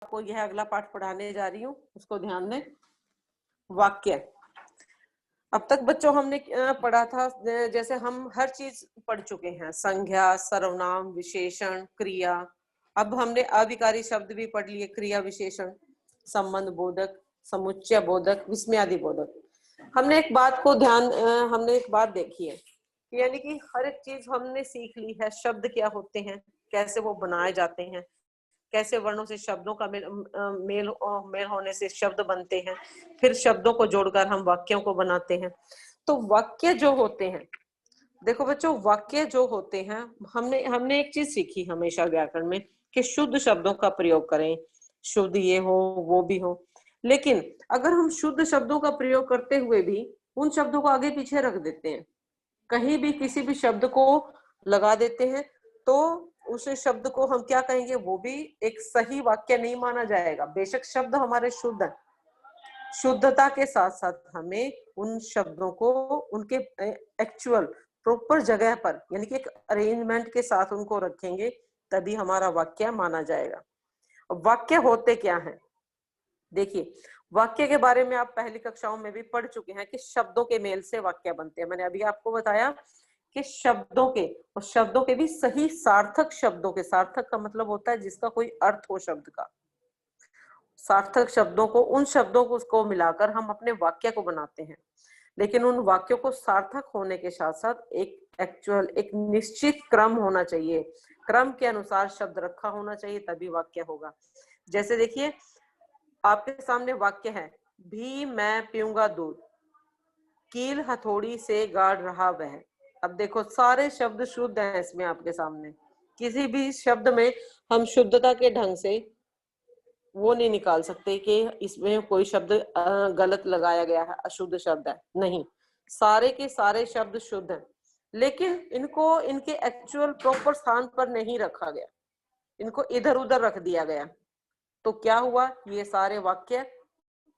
आपको यह अगला पाठ पढ़ाने जा रही हूँ, उसको ध्यान दें। वाक्य। अब तक बच्चों हमने पढ़ा था, जैसे हम हर चीज पढ़ चुके हैं, संज्ञा, सर्वनाम, विशेषण, क्रिया। अब हमने अविकारी शब्द भी पढ़ लिए, क्रिया विशेषण, संबंध बोधक, समुच्चय बोधक, विस्मयादि बोधक। हमने एक बात देखी है, यानी कि हर एक चीज हमने सीख ली है। शब्द क्या होते हैं, कैसे वो बनाए जाते हैं, कैसे वर्णों से शब्दों का मेल होने से शब्द बनते हैं, फिर शब्दों को जोड़कर हम वाक्यों को बनाते हैं। तो वाक्य जो होते हैं, देखो बच्चों, वाक्य जो होते हैं, हमने एक चीज सीखी हमेशा व्याकरण में कि शुद्ध शब्दों का प्रयोग करें, शुद्ध ये हो वो भी हो। लेकिन अगर हम शुद्ध शब्दों का प्रयोग करते हुए भी उन शब्दों को आगे पीछे रख देते हैं, कहीं भी किसी भी शब्द को लगा देते हैं, तो उस शब्द को हम क्या कहेंगे, वो भी एक सही वाक्य नहीं माना जाएगा। बेशक शब्द हमारे शुद्ध हैं, शुद्धता के साथ साथ हमें उन शब्दों को उनके एक्चुअल प्रॉपर जगह पर, यानी कि एक अरेंजमेंट के साथ उनको रखेंगे, तभी हमारा वाक्य माना जाएगा। वाक्य होते क्या हैं, देखिए, वाक्य के बारे में आप पहली कक्षाओं में भी पढ़ चुके हैं कि शब्दों के मेल से वाक्य बनते हैं। मैंने अभी आपको बताया कि शब्दों के, और शब्दों के भी सही सार्थक शब्दों के, सार्थक का मतलब होता है जिसका कोई अर्थ हो शब्द का, सार्थक शब्दों को, उन शब्दों को उसको मिलाकर हम अपने वाक्य को बनाते हैं। लेकिन उन वाक्यों को सार्थक होने के साथ साथ एक निश्चित क्रम होना चाहिए, क्रम के अनुसार शब्द रखा होना चाहिए, तभी वाक्य होगा। जैसे देखिए, आपके सामने वाक्य है, भी मैं पीऊंगा दूध, कील हथौड़ी से गाड़ रहा वह। अब देखो, सारे शब्द शुद्ध हैं इसमें आपके सामने, किसी भी शब्द में हम शुद्धता के ढंग से वो नहीं निकाल सकते कि इसमें कोई शब्द गलत लगाया गया है, अशुद्ध शब्द है, नहीं, सारे के सारे शब्द शुद्ध हैं। लेकिन इनको इनके एक्चुअल प्रॉपर स्थान पर नहीं रखा गया, इनको इधर उधर रख दिया गया। तो क्या हुआ, ये सारे वाक्य,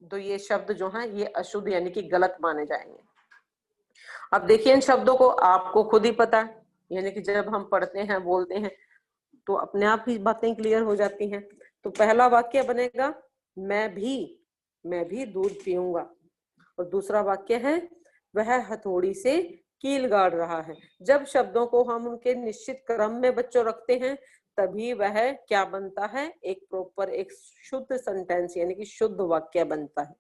तो ये शब्द जो हैं ये अशुद्ध यानी कि गलत माने जाएंगे। अब देखिए, इन शब्दों को आपको खुद ही पता है, यानी कि जब हम पढ़ते हैं, बोलते हैं, तो अपने आप ही बातें क्लियर हो जाती हैं। तो पहला वाक्य बनेगा, मैं भी दूध पीऊंगा, और दूसरा वाक्य है, वह हथौड़ी से कील गाड़ रहा है। जब शब्दों को हम उनके निश्चित क्रम में बच्चों रखते हैं, तभी वह क्या बनता है, एक प्रॉपर, एक शुद्ध सेंटेंस यानी कि शुद्ध वाक्य बनता है।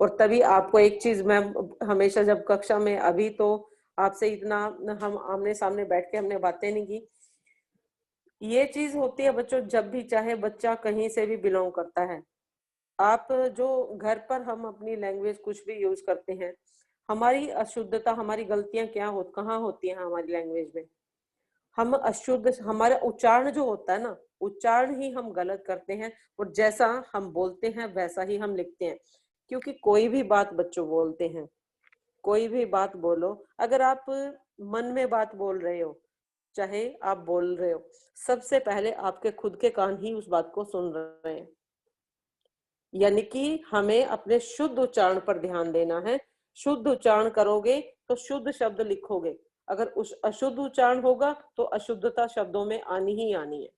और तभी आपको एक चीज मैं हमेशा जब कक्षा में, अभी तो आपसे इतना हम आमने सामने बैठ के हमने बातें नहीं की, ये चीज होती है बच्चों, जब भी चाहे बच्चा कहीं से भी बिलोंग करता है, आप जो घर पर हम अपनी लैंग्वेज कुछ भी यूज करते हैं, हमारी अशुद्धता, हमारी गलतियां कहाँ होती हैं हमारी लैंग्वेज में, हम अशुद्ध, हमारा उच्चारण जो होता है ना, उच्चारण ही हम गलत करते हैं, और जैसा हम बोलते हैं वैसा ही हम लिखते हैं। क्योंकि कोई भी बात बच्चों बोलते हैं, कोई भी बात बोलो, अगर आप मन में बात बोल रहे हो, चाहे आप बोल रहे हो, सबसे पहले आपके खुद के कान ही उस बात को सुन रहे हैं। यानी कि हमें अपने शुद्ध उच्चारण पर ध्यान देना है। शुद्ध उच्चारण करोगे तो शुद्ध शब्द लिखोगे, अगर उस अशुद्ध उच्चारण होगा तो अशुद्धता शब्दों में आनी ही आनी है।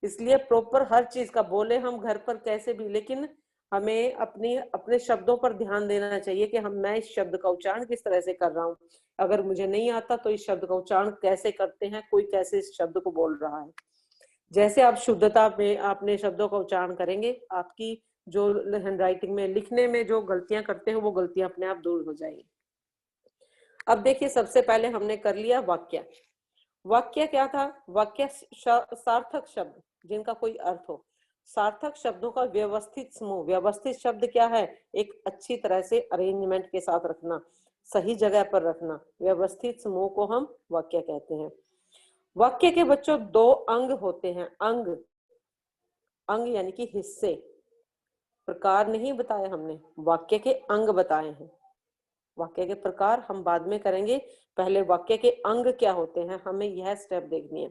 इसलिए प्रॉपर हर चीज का, बोले हम घर पर कैसे भी, लेकिन हमें अपने शब्दों पर ध्यान देना चाहिए कि मैं इस शब्द का उच्चारण किस तरह से कर रहा हूँ। अगर मुझे नहीं आता तो इस शब्द का उच्चारण कैसे करते हैं, कोई कैसे इस शब्द को बोल रहा है। जैसे आप शुद्धता में अपने शब्दों का उच्चारण करेंगे, आपकी जो हैंडराइटिंग में, लिखने में जो गलतियां करते हैं, वो गलतियां अपने आप दूर हो जाएगी। अब देखिए, सबसे पहले हमने कर लिया वाक्य। वाक्य क्या था, वाक्य सार्थक शब्द जिनका कोई अर्थ हो, सार्थक शब्दों का व्यवस्थित समूह। व्यवस्थित शब्द क्या है, एक अच्छी तरह से अरेंजमेंट के साथ रखना, सही जगह पर रखना, व्यवस्थित समूह को हम वाक्य कहते हैं। वाक्य के बच्चों दो अंग होते हैं, अंग, अंग यानी कि हिस्से, प्रकार नहीं बताए हमने, वाक्य के अंग बताए हैं। वाक्य के प्रकार हम बाद में करेंगे, पहले वाक्य के अंग क्या होते हैं हमें यह स्टेप देखनी है।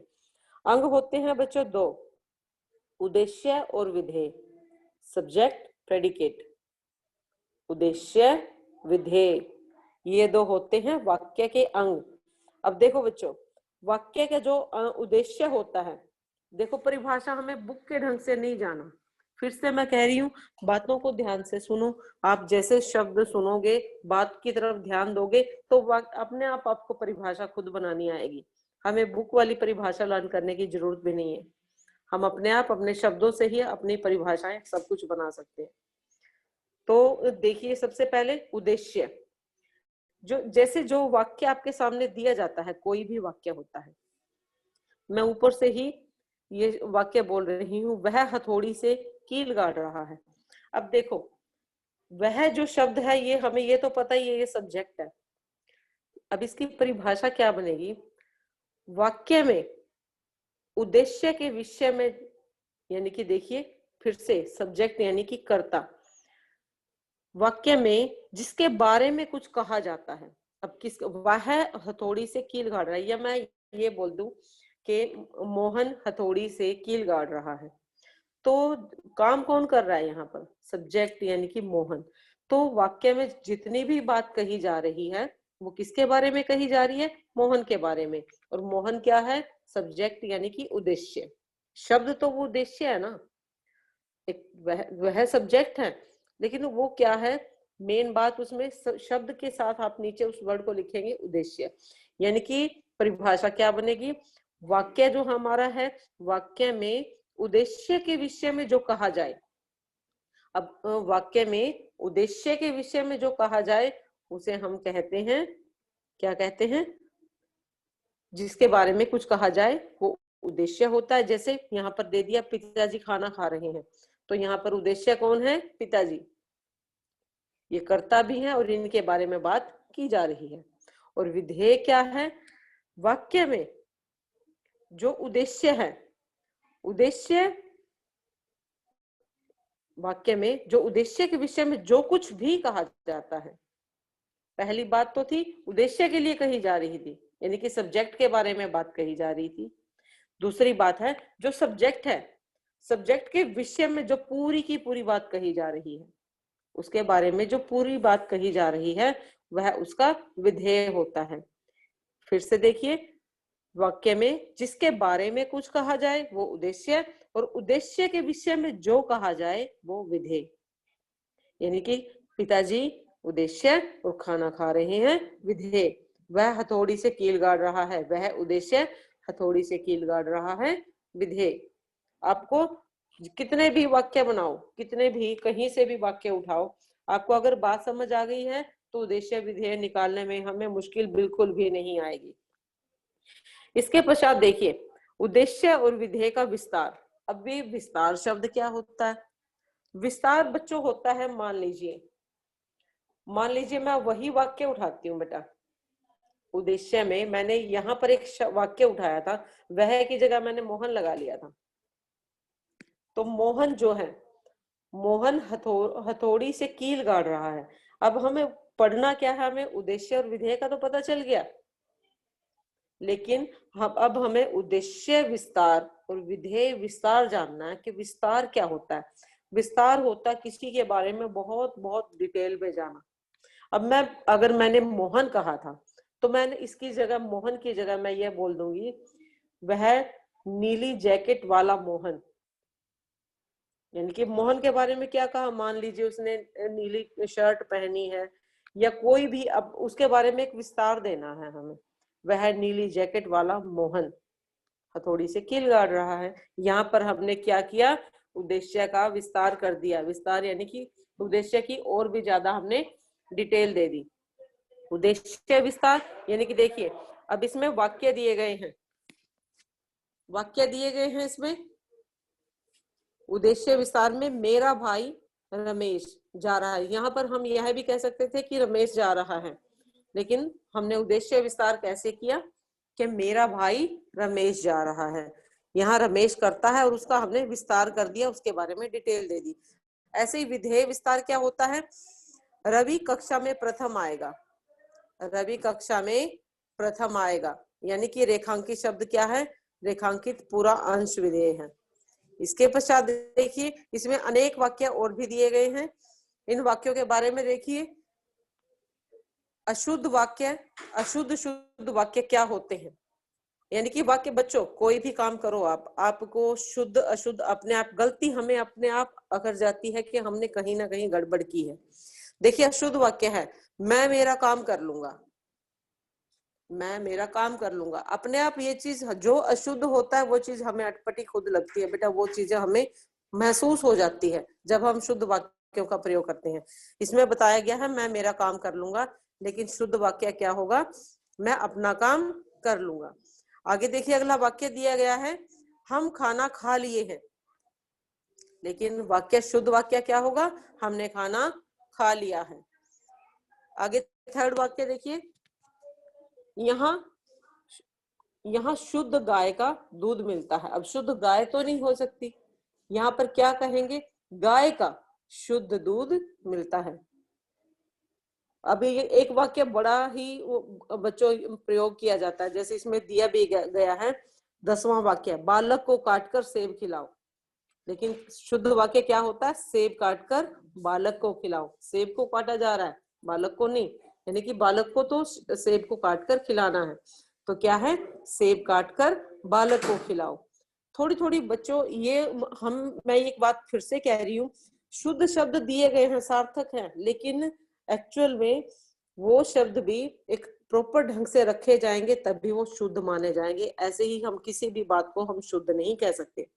अंग होते हैं बच्चों दो, उद्देश्य और विधेय, सब्जेक्ट प्रेडिकेट, उद्देश्य विधेय, ये दो होते हैं वाक्य के अंग। अब देखो बच्चों, वाक्य का जो उद्देश्य होता है, देखो परिभाषा हमें बुक के ढंग से नहीं जाना, फिर से मैं कह रही हूँ, बातों को ध्यान से सुनो। आप जैसे शब्द सुनोगे, बात की तरफ ध्यान दोगे, तो अपने आप आपको परिभाषा खुद बनानी आएगी। हमें बुक वाली परिभाषा लर्न करने की जरूरत भी नहीं है। हम अपने आप अपने शब्दों से ही अपनी परिभाषाएं सब कुछ बना सकते हैं। तो देखिए, सबसे पहले उद्देश्य। जो वाक्य आपके सामने दिया जाता है, कोई भी वाक्य होता है, मैं ऊपर से ही ये वाक्य बोल रही हूँ, वह हथौड़ी से कील गाड़ रहा है। अब देखो, वह जो शब्द है, ये हमें ये तो पता ही है, ये सब्जेक्ट है। अब इसकी परिभाषा क्या बनेगी? वाक्य में उद्देश्य के विषय में, यानी कि देखिए फिर से, सब्जेक्ट यानी कि कर्ता, वाक्य में जिसके बारे में कुछ कहा जाता है। अब वह हथौड़ी से कील गाड़ रहा है, या मैं ये बोल दूं कि मोहन हथौड़ी से कील गाड़ रहा है, तो काम कौन कर रहा है यहाँ पर? सब्जेक्ट यानी कि मोहन। तो वाक्य में जितनी भी बात कही जा रही है, वो किसके बारे में कही जा रही है? मोहन के बारे में। और मोहन क्या है? सब्जेक्ट यानी कि उद्देश्य। शब्द तो वो उद्देश्य है ना, एक वह सब्जेक्ट है, लेकिन वो क्या है? मेन बात उसमें शब्द के साथ आप नीचे उस वर्ड को लिखेंगे उद्देश्य, यानी कि परिभाषा क्या बनेगी? वाक्य जो हमारा है, वाक्य में उद्देश्य के विषय में जो कहा जाए। अब वाक्य में उद्देश्य के विषय में जो कहा जाए, उसे हम कहते हैं, क्या कहते हैं? जिसके बारे में कुछ कहा जाए वो उद्देश्य होता है। जैसे यहाँ पर दे दिया, पिताजी खाना खा रहे हैं, तो यहाँ पर उद्देश्य कौन है? पिताजी। ये कर्ता भी है और इनके बारे में बात की जा रही है। और विधेय क्या है? वाक्य में जो उद्देश्य है, उद्देश्य, वाक्य में जो उद्देश्य के विषय में जो कुछ भी कहा जाता है। पहली बात तो थी उद्देश्य के लिए कही जा रही थी, यानी कि सब्जेक्ट के बारे में बात कही जा रही थी। दूसरी बात है जो सब्जेक्ट है, सब्जेक्ट के विषय में जो पूरी की पूरी बात कही जा रही है, उसके बारे में जो पूरी बात कही जा रही है, वह उसका विधेय होता है। फिर से देखिए, वाक्य में जिसके बारे में कुछ कहा जाए वो उद्देश्य, और उद्देश्य के विषय में जो कहा जाए वो विधेय। यानी कि पिताजी उद्देश्य और खाना खा रहे हैं विधेय। वह हथौड़ी से कील गाड़ रहा है, वह उद्देश्य, हथौड़ी से कील गाड़ रहा है विधेय। आपको कितने भी वाक्य बनाओ, कितने भी कहीं से भी वाक्य उठाओ, आपको अगर बात समझ आ गई है तो उद्देश्य विधेय निकालने में हमें मुश्किल बिल्कुल भी नहीं आएगी। इसके पश्चात देखिए, उद्देश्य और विधेय का विस्तार। अब भी विस्तार शब्द क्या होता है? विस्तार बच्चों होता है, मान लीजिए मैं वही वाक्य उठाती हूँ बेटा, उद्देश्य में मैंने यहाँ पर एक वाक्य उठाया था, वह की जगह मैंने मोहन लगा लिया था। तो मोहन जो है, मोहन हथौड़ी से कील गाड़ रहा है। अब हमें पढ़ना क्या है? हमें उद्देश्य और विधेय का तो पता चल गया, लेकिन अब हमें उद्देश्य विस्तार और विधेय विस्तार जानना है कि विस्तार क्या होता है। विस्तार होता है किसी के बारे में बहुत बहुत डिटेल में जाना। अब अगर मैंने मोहन कहा था, तो मैंने इसकी जगह, मोहन की जगह मैं ये बोल दूंगी, वह नीली जैकेट वाला मोहन। यानी कि मोहन के बारे में क्या कहा? मान लीजिए उसने नीली शर्ट पहनी है, या कोई भी, अब उसके बारे में एक विस्तार देना है हमें। वह नीली जैकेट वाला मोहन हथौड़ी से कील गाड़ रहा है। यहाँ पर हमने क्या किया? उद्देश्य का विस्तार कर दिया। विस्तार यानी कि उद्देश्य की और भी ज्यादा हमने डिटेल दे दी। उद्देश्य विस्तार यानी कि देखिए, अब इसमें वाक्य दिए गए हैं, इसमें उद्देश्य विस्तार में मेरा भाई रमेश जा रहा है। यहाँ पर हम यह भी कह सकते थे कि रमेश जा रहा है, लेकिन हमने उद्देश्य विस्तार कैसे किया कि मेरा भाई रमेश जा रहा है। यहाँ रमेश करता है और उसका हमने विस्तार कर दिया, उसके बारे में डिटेल दे दी। ऐसे ही विधेय विस्तार क्या होता है? रवि कक्षा में प्रथम आएगा, रवि कक्षा में प्रथम आएगा, यानी कि रेखांकित शब्द क्या है? रेखांकित पूरा अंश विधेय है। इसके पश्चात देखिए, इसमें अनेक वाक्य और भी दिए गए हैं। इन वाक्यों के बारे में देखिए, अशुद्ध वाक्य, अशुद्ध शुद्ध वाक्य क्या होते हैं? यानी कि वाक्य बच्चों कोई भी काम करो आप, आपको शुद्ध अशुद्ध अपने आप गलती हमें अपने आप अगर जाती है कि हमने कहीं ना कहीं गड़बड़ की है। देखिए अशुद्ध वाक्य है, मैं मेरा काम कर लूंगा, मैं मेरा काम कर लूंगा। अपने आप ये चीज जो अशुद्ध होता है वो चीज हमें अटपटी खुद लगती है बेटा, वो चीजें हमें महसूस हो जाती है जब हम शुद्ध वाक्यों का प्रयोग करते हैं। इसमें बताया गया है मैं मेरा काम कर लूंगा, लेकिन शुद्ध वाक्य क्या होगा, मैं अपना काम कर लूंगा। आगे देखिए अगला वाक्य दिया गया है, हम खाना खा लिए हैं, लेकिन वाक्य शुद्ध वाक्य क्या होगा, हमने खाना खा लिया है। आगे थर्ड वाक्य देखिए, यहाँ शुद्ध गाय का दूध मिलता है। अब शुद्ध गाय तो नहीं हो सकती, यहाँ पर क्या कहेंगे, गाय का शुद्ध दूध मिलता है। अभी ये एक वाक्य बड़ा ही बच्चों प्रयोग किया जाता है, जैसे इसमें दिया भी गया है 10वां वाक्य, बालक को काटकर सेब खिलाओ, लेकिन शुद्ध वाक्य क्या होता है, सेब काटकर बालक को खिलाओ। सेब को काटा जा रहा है, बालक को नहीं, यानी कि बालक को तो सेब को काटकर खिलाना है, तो क्या है, सेब काटकर बालक को खिलाओ। थोड़ी थोड़ी बच्चों ये मैं एक बात फिर से कह रही हूँ, शुद्ध शब्द दिए गए हैं, सार्थक हैं, लेकिन एक्चुअल में वो शब्द भी एक प्रॉपर ढंग से रखे जाएंगे तभी वो शुद्ध माने जाएंगे। ऐसे ही हम किसी भी बात को हम शुद्ध नहीं कह सकते।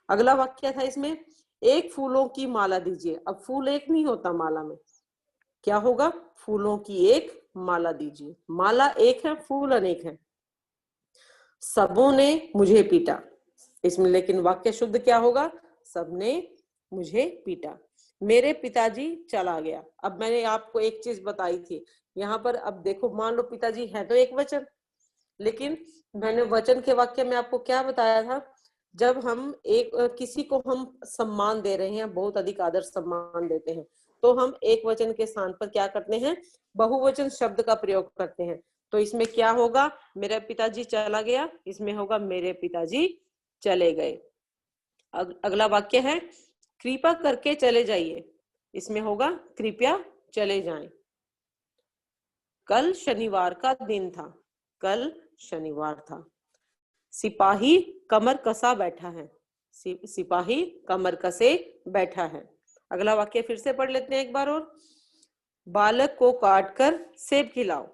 अगला वाक्य था इसमें, एक फूलों की माला दीजिए। अब फूल एक नहीं होता माला में, क्या होगा, फूलों की एक माला दीजिए। माला एक है, फूल अनेक है। सबों ने मुझे पीटा, इसमें लेकिन वाक्य शुद्ध क्या होगा, सबने मुझे पीटा। मेरे पिताजी चला गया। अब मैंने आपको एक चीज बताई थी यहाँ पर, अब देखो मान लो पिताजी है तो एक वचन, लेकिन मैंने वचन के वाक्य में आपको क्या बताया था, जब हम किसी को हम सम्मान दे रहे हैं, बहुत अधिक आदर सम्मान देते हैं, तो हम एक वचन के स्थान पर क्या करते हैं, बहुवचन शब्द का प्रयोग करते हैं। तो इसमें क्या होगा, मेरा पिताजी चला गया, इसमें होगा मेरे पिताजी चले गए। अगला वाक्य है, कृपा करके चले जाइए, इसमें होगा कृपया चले जाएं। कल शनिवार का दिन था, कल शनिवार था। सिपाही कमर कसा बैठा है, सिपाही कमर कसे बैठा है। अगला वाक्य फिर से पढ़ लेते हैं एक बार और, बालक को काटकर सेब खिलाओ।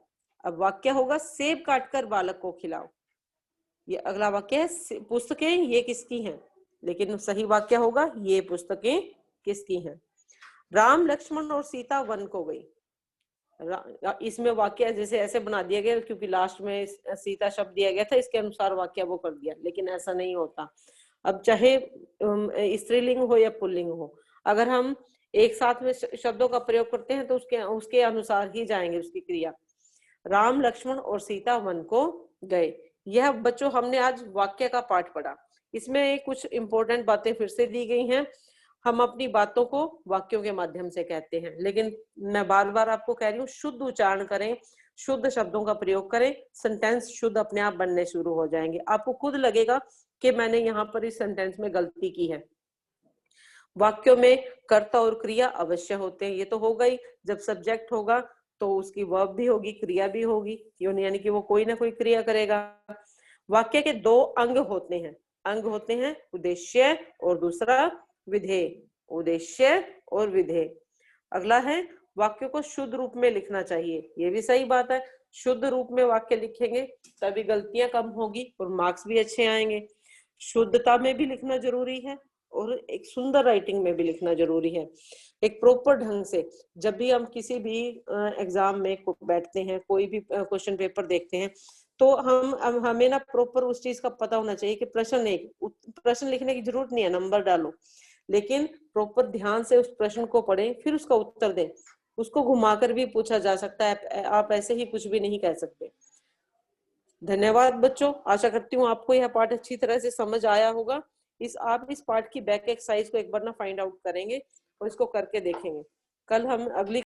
अब वाक्य होगा सेब काटकर बालक को खिलाओ। ये अगला वाक्य है, पुस्तकें ये किसकी हैं, लेकिन सही वाक्य होगा ये पुस्तकें किसकी हैं। राम लक्ष्मण और सीता वन को गई। इसमें वाक्य जैसे ऐसे बना दिया गया क्योंकि लास्ट में सीता शब्द दिया गया था, इसके अनुसार वाक्य वो कर दिया, लेकिन ऐसा नहीं होता। अब चाहे स्त्रीलिंग हो या पुल्लिंग हो, अगर हम एक साथ में शब्दों का प्रयोग करते हैं तो उसके अनुसार ही जाएंगे उसकी क्रिया। राम लक्ष्मण और सीता वन को गए। यह बच्चों हमने आज वाक्य का पाठ पढ़ा। इसमें कुछ इंपॉर्टेंट बातें फिर से दी गई हैं। हम अपनी बातों को वाक्यों के माध्यम से कहते हैं, लेकिन मैं बार बार आपको कह रही हूँ शुद्ध उच्चारण करें, शुद्ध शब्दों का प्रयोग करें, सेंटेंस शुद्ध अपने आप बनने शुरू हो जाएंगे। आपको खुद लगेगा कि मैंने यहाँ पर इस सेंटेंस में गलती की है। वाक्यों में कर्ता और क्रिया अवश्य होते हैं, ये तो होगा ही। जब सब्जेक्ट होगा तो उसकी वर्ब भी होगी, क्रिया भी होगी, यानी कि वो कोई ना कोई क्रिया करेगा। वाक्य के दो अंग होते हैं, अंग होते हैं उद्देश्य और दूसरा विधेय, उद्देश्य और विधेय। अगला है वाक्य को शुद्ध रूप में लिखना चाहिए, ये भी सही बात है। शुद्ध रूप में वाक्य लिखेंगे तभी गलतियां कम होगी और मार्क्स भी अच्छे आएंगे। शुद्धता में भी लिखना जरूरी है और एक सुंदर राइटिंग में भी लिखना जरूरी है, एक प्रॉपर ढंग से। जब भी हम किसी भी एग्जाम में बैठते हैं, कोई भी क्वेश्चन पेपर देखते हैं, तो हमें ना प्रॉपर उस चीज का पता होना चाहिए कि प्रश्न लिखने की जरूरत नहीं है, नंबर डालो, लेकिन प्रॉपर ध्यान से उस प्रश्न को पढ़ें, फिर उसका उत्तर दें। उसको घुमाकर भी पूछा जा सकता है, आप ऐसे ही कुछ भी नहीं कह सकते। धन्यवाद बच्चों, आशा करती हूँ आपको यह पाठ अच्छी तरह से समझ आया होगा। आप इस पाठ की बैक एक्सरसाइज को एक बार ना फाइंड आउट करेंगे और इसको करके देखेंगे। कल हम अगली